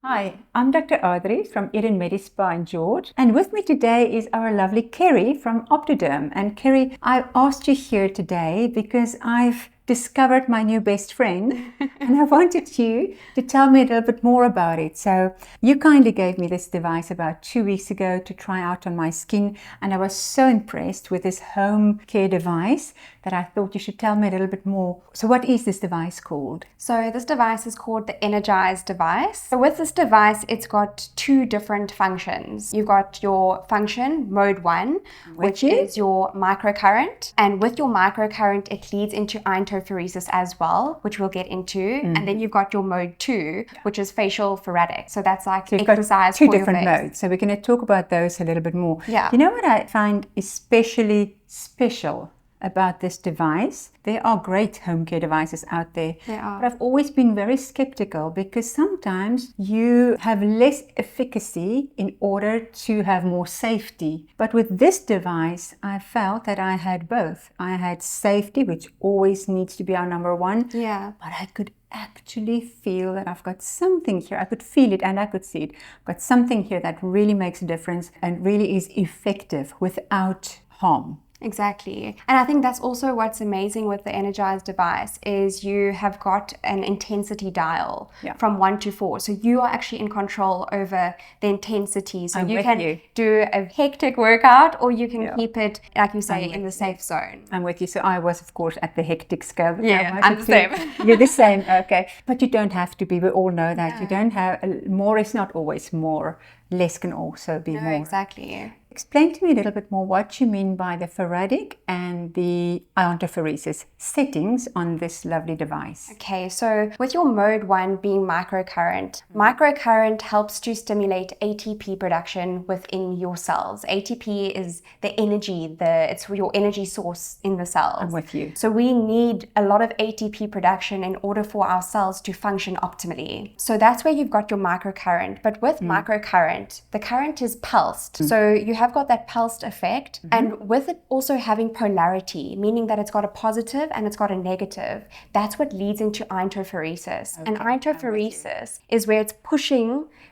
Hi, I'm Dr. Audrey from Eden MediSpa in George, and with me today is our lovely Kerry from OptoDerm. And Kerry, I asked you here today because I've discovered my new best friend and I wanted you to tell me a little bit more about it. So you kindly gave me this device about 2 weeks ago to try out on my skin, and I was so impressed with this home care device that I thought you should tell me a little bit more. So what is this device called? So this device is called the Energize device. So with this device, it's got two different functions. You've got your function, mode 1, which is your microcurrent. And with your microcurrent, it leads into iontophoresis as well, which we'll get into. And then you've got your mode 2, which is facial thoracic. So that's like exercise for your face. Two different modes. So we're going to talk about those a little bit more. Yeah. You know what I find especially special about this device? There are great home care devices out there. There are. But I've always been very skeptical because sometimes you have less efficacy in order to have more safety. But with this device, I felt that I had both. I had safety, which always needs to be our number one. Yeah. But I could actually feel that I've got something here. I could feel it and I could see it. I've got something here that really makes a difference and really is effective without harm. Exactly. And I think that's also what's amazing with the Energize device is you have got an intensity dial from 1 to 4. So you are actually in control over the intensity. So you can do a hectic workout or you can keep it, like you say, in the safe zone. I'm with you. So I was, of course, at the hectic scale. Yeah, I'm the same. You're the same. Okay. But you don't have to be. We all know that. You don't have, more is not always more. Less can also be more. Exactly. Explain to me a little bit more what you mean by the thoracic and the iontophoresis settings on this lovely device. Okay, so with your mode 1 being microcurrent, microcurrent helps to stimulate ATP production within your cells. ATP is the energy, it's your energy source in the cells. I'm with you. So we need a lot of ATP production in order for our cells to function optimally. So that's where you've got your microcurrent. But with microcurrent, the current is pulsed. So you have got that pulsed effect, and with it also having polarity, meaning that it's got a positive and it's got a negative. That's what leads into iontophoresis. And iontophoresis is where it's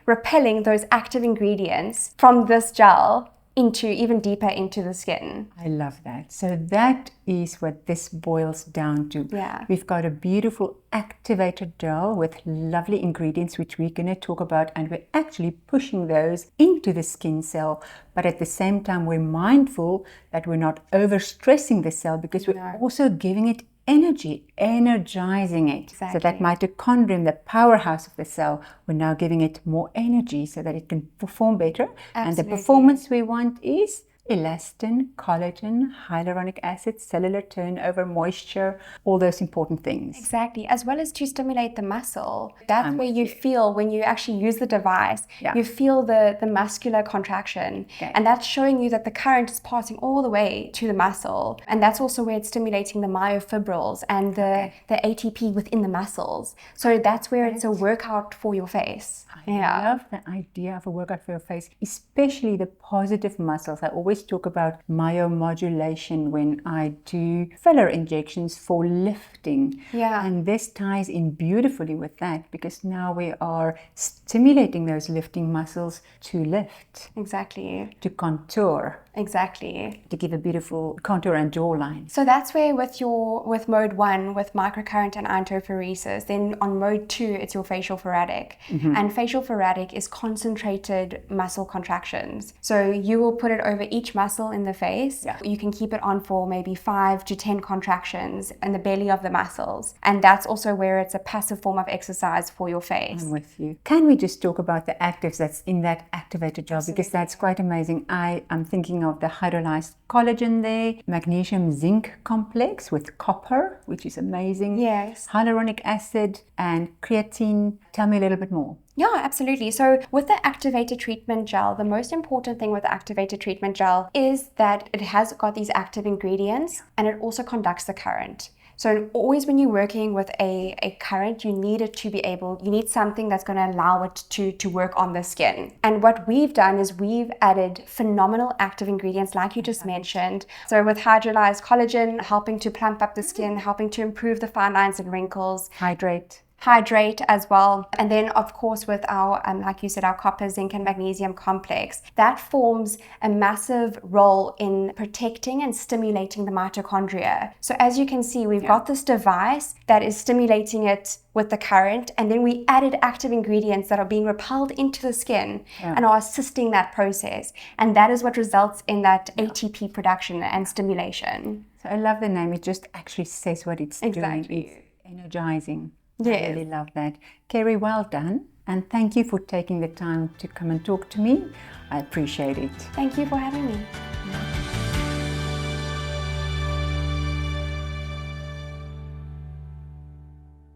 repelling those active ingredients from this gel into even deeper into the skin. I love that. So that is what this boils down to. Yeah. We've got a beautiful activated gel with lovely ingredients, which we're going to talk about, and we're actually pushing those into the skin cell. But at the same time, we're mindful that we're not overstressing the cell because we're also giving it energy, energizing it. Exactly. So that mitochondrium, the powerhouse of the cell, we're now giving it more energy so that it can perform better. Absolutely. And the performance we want is elastin, collagen, hyaluronic acid, cellular turnover, moisture, all those important things. Exactly, as well as to stimulate the muscle. That's where you feel, when you actually use the device, you feel the muscular contraction. And that's showing you that the current is passing all the way to the muscle. And that's also where it's stimulating the myofibrils and the ATP within the muscles. So that's where it's a workout for your face. I love the idea of a workout for your face, especially the positive muscles. I always talk about myomodulation when I do filler injections for lifting. And this ties in beautifully with that because now we are stimulating those lifting muscles to lift. Exactly. To contour. Exactly. To give a beautiful contour and jawline. So that's where with mode 1, with microcurrent and iontophoresis, then on mode 2, it's your facial thoracic. And facial thoracic is concentrated muscle contractions. So you will put it over each muscle in the face. You can keep it on for maybe 5 to 10 contractions in the belly of the muscles. And that's also where it's a passive form of exercise for your face. I'm with you. Can we just talk about the actives that's in that activated gel? Because that's quite amazing. I'm thinking of the hydrolyzed collagen there, magnesium zinc complex with copper, which is amazing. Yes. Hyaluronic acid and creatine. Tell me a little bit more. Yeah, absolutely. So with the activated treatment gel, the most important thing with the activated treatment gel is that it has got these active ingredients and it also conducts the current. So always when you're working with a current, you need something that's going to allow it to work on the skin. And what we've done is we've added phenomenal active ingredients like you just mentioned. So with hydrolyzed collagen, helping to plump up the skin, helping to improve the fine lines and wrinkles. Hydrate. hydrate as well. And then of course with our, like you said, our copper, zinc and magnesium complex, that forms a massive role in protecting and stimulating the mitochondria. So as you can see, we've got this device that is stimulating it with the current, and then we added active ingredients that are being repelled into the skin and are assisting that process. And that is what results in that ATP production and stimulation. So I love the name. It just actually says what it's doing. It's energizing. Yes. I really love that. Kerry, well done. And thank you for taking the time to come and talk to me. I appreciate it. Thank you for having me.